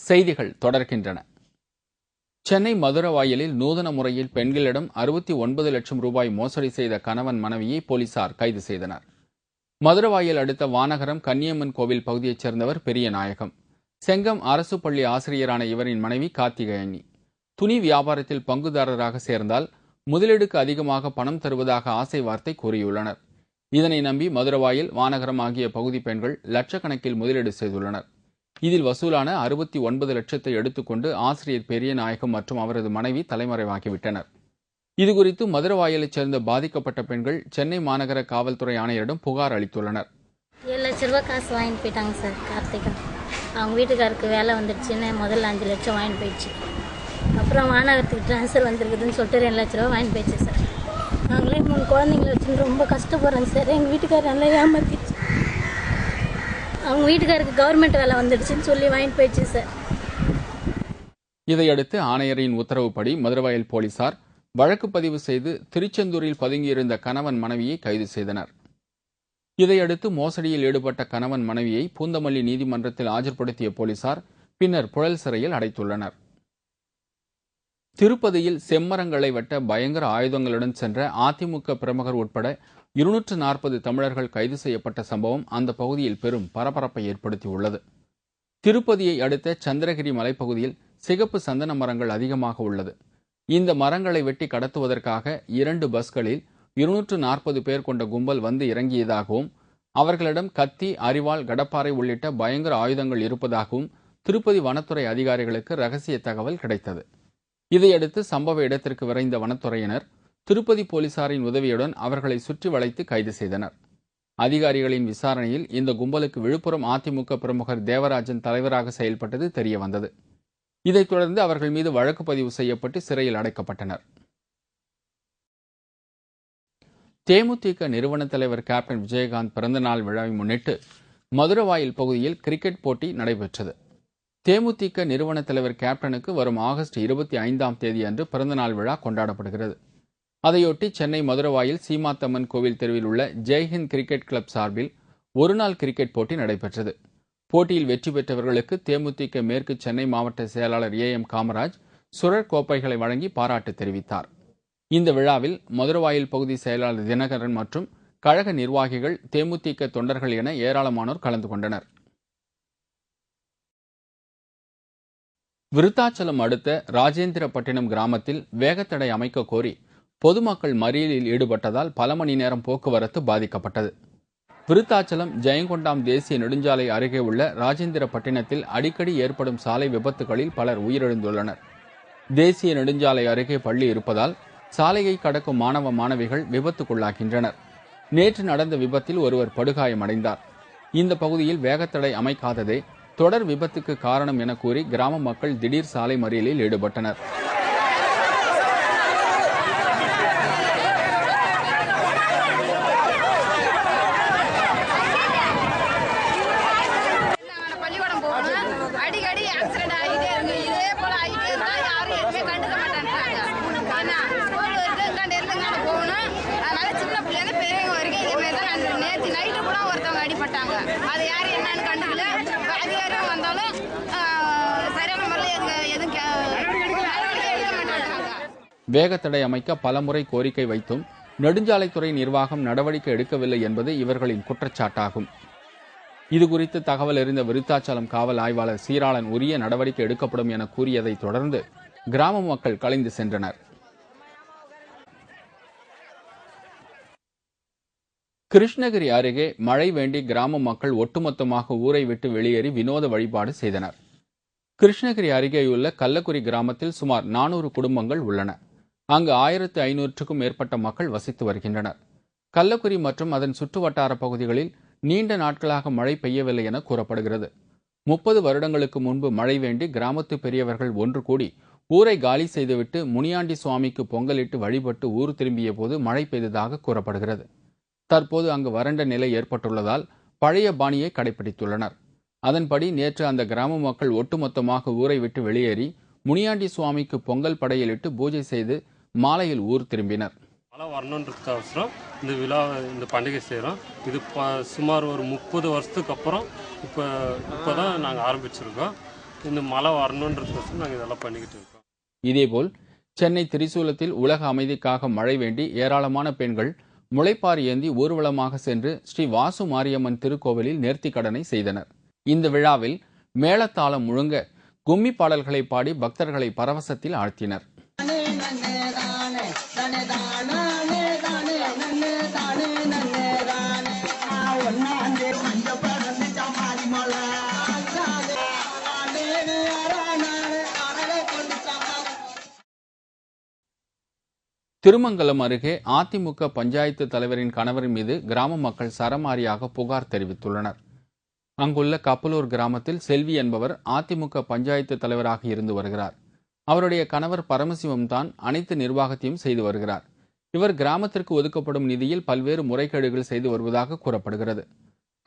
செய்திகள் தொடர்கின்றன. சென்னை மதுரவாயலில் நூதன முறையில் பெண்களிடம் 69 லட்சம் ரூபாய் மோசடி செய்த கணவன் மனைவியை போலீசார் கைது செய்தனர். மதுரவாயல் அடுத்த வானகரம் கன்னியம்மன் கோவில் பகுதியைச் சேர்ந்தவர் பெரிய நாயகம். செங்கம் அரசு பள்ளி ஆசிரியரான இவரின் மனைவி கார்த்திகேயனி. துணி வியாபாரத்தில் பங்குதாரராக சேர்ந்தால் முதலீடுக்கு அதிகமாக பணம் தருவதாக ஆசை வார்த்தை கூறியுள்ளனர். இதனை நம்பி மதுரவாயல், வானகரம் ஆகிய பகுதி பெண்கள் லட்சக்கணக்கில் முதலீடு செய்துள்ளனர். இதில் வசூலான 69 லட்சத்தை எடுத்துக்கொண்டு ஆசிரியர் பெரிய நாயகம் மற்றும் அவரது மனைவி தலைமறைவாகிவிட்டனர். இதுகுறித்து மதுரவாயலைச் சேர்ந்த பாதிக்கப்பட்ட பெண்கள் சென்னை மாநகர காவல்துறை ஆணையரிடம் புகார் அளித்துள்ளனர். 7 லட்ச ரூபாய் காசு வாங்கிட்டு போயிட்டாங்க சார். கார்த்திகா அவங்க வீட்டுக்காருக்கு வேலை வந்துடுச்சுன்னு முதல்ல 5 லட்சம் வாங்கிட்டு போயிடுச்சு. அப்புறம் மாநகரத்துக்கு ட்ரான்ஸ்ஃபர் வந்துருக்குதுன்னு சொல்லிட்டு 2 லட்ச ரூபா வாங்கிட்டு போயிடுச்சு சார். நாங்களே 3 குழந்தைங்களை வச்சுன்னு ரொம்ப கஷ்டப்படுறோங்க சார். எங்கள் வீட்டுக்காரர் நல்லா ஏமாத்திடுச்சு. அவங்க வீட்டுக்காருக்கு கவர்மெண்ட் வேலை வந்துடுச்சுன்னு சொல்லி வாங்கிட்டு போயிடுச்சு சார். இதையடுத்து ஆணையரின் உத்தரவுப்படி மதுரவாயல் போலீசார் வழக்கு பதிவு செய்து திருச்செந்தூரில் பதுங்கியிருந்த கணவன் மனைவியை கைது செய்தனர். இதையடுத்து மோசடியில் ஈடுபட்ட கணவன் மனைவியை பூந்தமல்லி நீதிமன்றத்தில் ஆஜர்படுத்திய போலீசார் பின்னர் புழல் சிறையில் அடைத்துள்ளனர். திருப்பதியில் செம்மரங்களை வெட்ட பயங்கர ஆயுதங்களுடன் சென்ற அதிமுக பிரமுகர் உட்பட 240 தமிழர்கள் கைது செய்யப்பட்ட சம்பவம் அந்த பகுதியில் பெரும் பரபரப்பை ஏற்படுத்தியுள்ளது. திருப்பதியை அடுத்த சந்திரகிரி மலைப்பகுதியில் சிகப்பு சந்தன மரங்கள் அதிகமாக உள்ளது. இந்த மரங்களை வெட்டி கடத்துவதற்காக 2 பஸ்களில் 240 பேர் கொண்ட கும்பல் வந்து இறங்கியதாகவும் அவர்களிடம் கத்தி, அரிவாள், கடப்பாரை உள்ளிட்ட பயங்கர ஆயுதங்கள் இருப்பதாகவும் திருப்பதி வனத்துறை அதிகாரிகளுக்கு ரகசிய தகவல் கிடைத்தது. இதையடுத்து சம்பவ இடத்திற்கு விரைந்த வனத்துறையினர் திருப்பதி போலீசாரின் உதவியுடன் அவர்களை சுற்றி வளைத்து கைது செய்தனர். அதிகாரிகளின் விசாரணையில் இந்த கும்பலுக்கு விழுப்புரம் அதிமுக பிரமுகர் தேவராஜன் தலைவராக செயல்பட்டது தெரியவந்தது. இதைத் தொடர்ந்து அவர்கள் மீது வழக்கு பதிவு செய்யப்பட்டு சிறையில் அடைக்கப்பட்டனர். தேமுதிக நிறுவன தலைவர் கேப்டன் விஜயகாந்த் பிறந்தநாள் விழாவை முன்னிட்டு மதுரவாயல் பகுதியில் கிரிக்கெட் போட்டி நடைபெற்றது. தேமுதிக நிறுவன தலைவர் கேப்டனுக்கு வரும் ஆகஸ்ட் 25ஆம் தேதி அன்று பிறந்தநாள் விழா கொண்டாடப்படுகிறது. அதையொட்டி சென்னை மதுரவாயல் சீமாத்தம்மன் கோவில் தெருவில் உள்ள ஜெய்ஹிந்த் கிரிக்கெட் கிளப் சார்பில் ஒருநாள் கிரிக்கெட் போட்டி நடைபெற்றது. போட்டியில் வெற்றி பெற்றவர்களுக்கு தேமுதிக மேற்கு சென்னை மாவட்ட செயலாளர் AM காமராஜ் சுழற் கோப்பைகளை வழங்கி பாராட்டு தெரிவித்தார். இந்த விழாவில் மதுரவாயல் பகுதி செயலாளர் தினகரன் மற்றும் கழக நிர்வாகிகள், தேமுதிக தொண்டர்கள் என ஏராளமானோர் கலந்து கொண்டனர். விருத்தாச்சலம் அடுத்த ராஜேந்திரப்பட்டினம் கிராமத்தில் வேகத்தடை அமைக்க கோரி பொதுமக்கள் மறியலில் ஈடுபட்டதால் பல மணி நேரம் போக்குவரத்து பாதிக்கப்பட்டது. விருத்தாச்சலம் ஜெயங்கொண்டாம் தேசிய நெடுஞ்சாலை அருகே உள்ள ராஜேந்திரப்பட்டினத்தில் அடிக்கடி ஏற்படும் சாலை விபத்துகளில் பலர் உயிரிழந்துள்ளனர். தேசிய நெடுஞ்சாலை அருகே பள்ளி இருப்பதால் சாலையை கடக்கும் மாணவ மாணவிகள் விபத்துக்குள்ளாகின்றனர். நேற்று நடந்த விபத்தில் ஒருவர் படுகாயமடைந்தார். இந்த பகுதியில் வேகத்தடை அமைக்காததே தொடர் விபத்துக்கு காரணம் என கூறி கிராம மக்கள் திடீர் சாலை மறியலில் ஈடுபட்டனர். வேகத்தடை அமைக்க பலமுறை கோரிக்கை வைத்தும் நெடுஞ்சாலைத்துறை நிர்வாகம் நடவடிக்கை எடுக்கவில்லை என்பது இவர்களின் குற்றச்சாட்டாகும். இதுகுறித்து தகவல் அறிந்த விருத்தாச்சலம் காவல் ஆய்வாளர் சீராளன் உரிய நடவடிக்கை எடுக்கப்படும் என கூறியதை தொடர்ந்து கிராம மக்கள் கலைந்து சென்றனர். கிருஷ்ணகிரி அருகே மழை வேண்டி கிராம மக்கள் ஒட்டுமொத்தமாக ஊரை விட்டு வெளியேறி வினோத வழிபாடு செய்தனர். கிருஷ்ணகிரி அருகேயுள்ள கள்ளக்குறி கிராமத்தில் சுமார் 400 குடும்பங்கள் உள்ளன. அங்கு 1500க்கும் மேற்பட்ட மக்கள் வசித்து வருகின்றனர். கள்ளக்குறி மற்றும் அதன் சுற்றுவட்டார பகுதிகளில் நீண்ட நாட்களாக மழை பெய்யவில்லை என கூறப்படுகிறது. 30 வருடங்களுக்கு முன்பு மழை வேண்டி கிராமத்து பெரியவர்கள் ஒன்று கூடி ஊரை காலி செய்துவிட்டு முனியாண்டி சுவாமிக்கு பொங்கலிட்டு வழிபட்டு ஊர் திரும்பிய போது மழை பெய்ததாக கூறப்படுகிறது. தற்போது அங்கு வறண்ட நிலை ஏற்பட்டுள்ளதால் பழைய பாணியை கடைபிடித்துள்ளனர். அதன்படி நேற்று அந்த கிராம மக்கள் ஒட்டுமொத்தமாக ஊரை விட்டு வெளியேறி முனியாண்டி சுவாமிக்கு பொங்கல் படையலிட்டு பூஜை செய்து மாலையில் ஊர் திரும்பினர். மழை வரணுன்றதுக்கோசரம் இந்த பண்டிகை செய்கிறோம். இது சுமார் ஒரு 30 வருஷத்துக்கு அப்புறம் இப்போதான் நாங்கள் ஆரம்பிச்சிருக்கோம். இந்த மழை வரணுன்றதுக்கோசரம் நாங்கள் இதெல்லாம் பண்ணிக்கிட்டு இருக்கோம். இதேபோல் சென்னை திரிசூலத்தில் உலக அமைதிக்காக மழை வேண்டி ஏராளமான பெண்கள் முளைப்பாரி ஏந்தி ஊர்வலமாக சென்று ஸ்ரீ வாசு மாரியம்மன் திருக்கோவிலில் நேர்த்திக் கடனை செய்தனர். இந்த விழாவில் மேளதாளம் முழங்க கும்மி பாடல்களை பாடி பக்தர்களை பரவசத்தில் ஆழ்த்தினர். திருமங்கலம் அருகே அதிமுக பஞ்சாயத்து தலைவரின் கணவரின் மீது கிராம மக்கள் சரமாரியாக புகார் தெரிவித்துள்ளனர். அங்குள்ள கப்பலூர் கிராமத்தில் செல்வி என்பவர் அதிமுக பஞ்சாயத்து தலைவராக இருந்து வருகிறார். அவருடைய கணவர் பரமசிவம் தான் அனைத்து நிர்வாகத்தையும் செய்து வருகிறார். இவர் கிராமத்திற்கு ஒதுக்கப்படும் நிதியில் பல்வேறு முறைகேடுகள் செய்து வருவதாக கூறப்படுகிறது.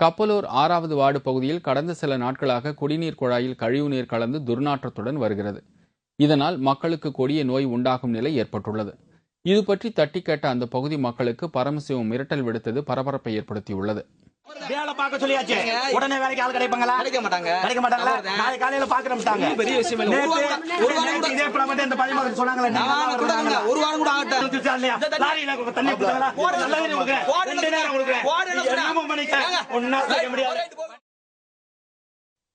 கப்பலூர் 6வது வார்டு பகுதியில் கடந்த சில நாட்களாக குடிநீர் குழாயில் கழிவுநீர் கலந்து துர்நாற்றத்துடன் வருகிறது. இதனால் மக்களுக்கு கொடிய நோய் உண்டாகும் நிலை ஏற்பட்டுள்ளது. இது பற்றி தட்டி கேட்ட அந்த பகுதி மக்களுக்கு பரமசிவம் மிரட்டல் விடுத்தது பரபரப்பை ஏற்படுத்தியுள்ளது. வேலை பார்க்க சொல்லியாச்சு, உடனே வேலைக்கு ஆள் கிடைப்பாங்களா? கிடைக்க மாட்டாங்களா? நாளைக்கு காலையில பாக்குறோம். பெரிய விஷயம் இல்ல. இதே பிரபஞ்சம் இந்த பதிமூணு சொன்னாங்களே, ஒரு வாரம் கூட ஆகட்டும். லாரியில தண்ணி கொடுத்தாங்களா?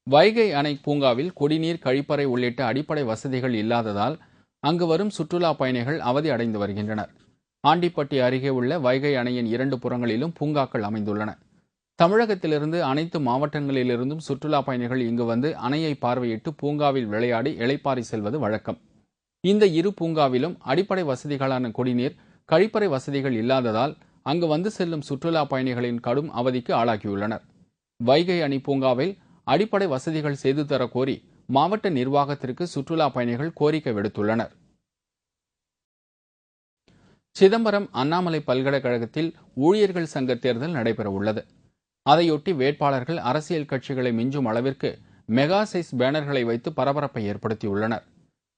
வைகை அணை பூங்காவில் குடிநீர், கழிப்பறை உள்ளிட்ட அடிப்படை வசதிகள் இல்லாததால் அங்கு வரும் சுற்றுலா பயணிகள் அவதி அடைந்து வருகின்றனர். ஆண்டிப்பட்டி அருகே உள்ள வைகை அணையின் 2 புறங்களிலும் பூங்காக்கள் அமைந்துள்ளன. தமிழகத்திலிருந்து அனைத்து மாவட்டங்களிலிருந்தும் சுற்றுலா பயணிகள் இங்கு வந்து அணையை பார்வையிட்டு பூங்காவில் விளையாடி இளைப்பாரி செல்வது வழக்கம். இந்த இரு பூங்காவிலும் அடிப்படை வசதிகளான குடிநீர், கழிப்பறை வசதிகள் இல்லாததால் அங்கு வந்து செல்லும் சுற்றுலா பயணிகளின் கடும் அவதிக்கு ஆளாகியுள்ளனர். வைகை அணை பூங்காவில் அடிப்படை வசதிகள் செய்து தர கோரி மாவட்ட நிர்வாகத்திற்கு சுற்றுலா பயணிகள் கோரிக்கை விடுத்துள்ளனர். சிதம்பரம் அண்ணாமலை பல்கலைக்கழகத்தில் ஊழியர்கள் சங்க தேர்தல் நடைபெற உள்ளது. அதையொட்டி வேட்பாளர்கள் அரசியல் கட்சிகளை மிஞ்சும் அளவிற்கு மெகா சைஸ் பேனர்களை வைத்து பரபரப்பை ஏற்படுத்தியுள்ளனர்.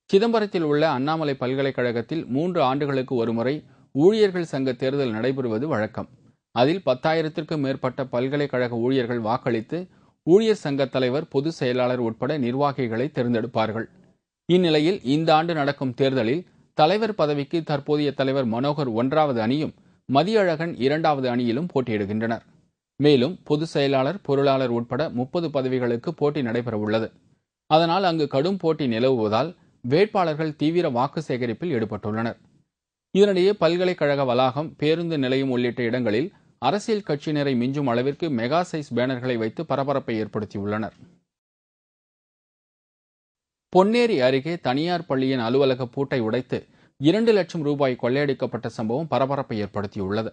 சிதம்பரத்தில் உள்ள அண்ணாமலை பல்கலைக்கழகத்தில் 3 ஆண்டுகளுக்கு ஒருமுறை ஊழியர்கள் சங்க தேர்தல் நடைபெறுவது வழக்கம். அதில் 10,000த்திற்கும் மேற்பட்ட பல்கலைக்கழக ஊழியர்கள் வாக்களித்து ஊழியர் சங்க தலைவர், பொதுச் செயலாளர் உட்பட நிர்வாகிகளை தேர்ந்தெடுப்பார்கள். இந்நிலையில் இந்த ஆண்டு நடக்கும் தேர்தலில் தலைவர் பதவிக்கு தற்போதைய தலைவர் மனோகர் 1வது அணியும், மதியழகன் 2வது அணியிலும் போட்டியிடுகின்றனர். மேலும் பொதுச் செயலாளர், பொருளாளர் உட்பட 30 பதவிகளுக்கு போட்டி நடைபெறவுள்ளது. அதனால் அங்கு கடும் போட்டி நிலவுவதால் வேட்பாளர்கள் தீவிர வாக்கு சேகரிப்பில் ஈடுபட்டுள்ளனர். இதனிடையே பல்கலைக்கழக வளாகம், பேருந்து நிலையம் உள்ளிட்ட இடங்களில் அரசியல் கட்சியினரை மிஞ்சும் அளவிற்கு மெகா சைஸ் பேனர்களை வைத்து பரபரப்பை ஏற்படுத்தியுள்ளனர். பொன்னேரி அருகே தனியார் பள்ளியின் அலுவலக பூட்டை உடைத்து 2 லட்சம் ரூபாய் கொள்ளையடிக்கப்பட்ட சம்பவம் பரபரப்பை ஏற்படுத்தியுள்ளது.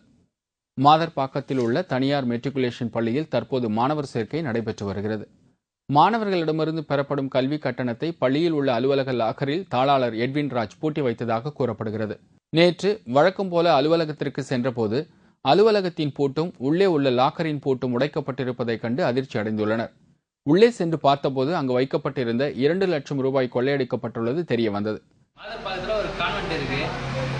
மாதர்பாக்கத்தில் உள்ள தனியார் மெட்ரிகுலேஷன் பள்ளியில் தற்போது மாணவர் சேர்க்கை நடைபெற்று வருகிறது. மாணவர்களிடமிருந்து பெறப்படும் கல்வி கட்டணத்தை பள்ளியில் உள்ள அலுவலக லாக்கரில் தாளாளர் எட்வின் ராஜ் பூட்டி வைத்ததாக கூறப்படுகிறது. நேற்று வழக்கம் போல அலுவலகத்திற்கு சென்றபோது அலுவலகத்தின் பூட்டும் உள்ளே உள்ள லாக்கரின் பூட்டும் உடைக்கப்பட்டிருப்பதைக் கண்டு அதிர்ச்சி அடைந்துள்ளனர். உள்ளே சென்று பார்த்தபோது அங்கு வைக்கப்பட்டிருந்த 2 லட்சம் ரூபாய் கொள்ளையடிக்கப்பட்டுள்ளது தெரிய வந்தது. ஒரு கான்வென்ட் இருக்கு,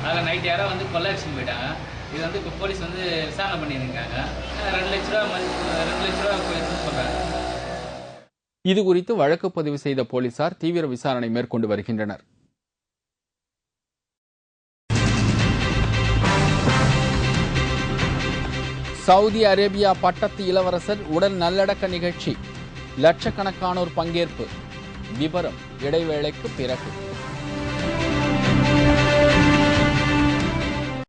அதில் நைட் யாரோ வந்து கொள்ளையடிச்சு போயிட்டாங்க. இது வந்து இப்போ போலீஸ் வந்து விசாரணை பண்ணியிருக்காங்க. 2 லட்ச ரூபா போயிடுச்சுன்னு சொல்றாங்க. இது குறித்து வழக்கு பதிவு செய்த போலீசார் தீவிர விசாரணை மேற்கொண்டு வருகின்றனர். சவுதி அரேபியா பட்டத்து இளவரசர் உடல் நல்லடக்க நிகழ்ச்சி, லட்சக்கணக்கானோர் பங்கேற்பு. விவரம் இடைவேளைக்கு பிறகு.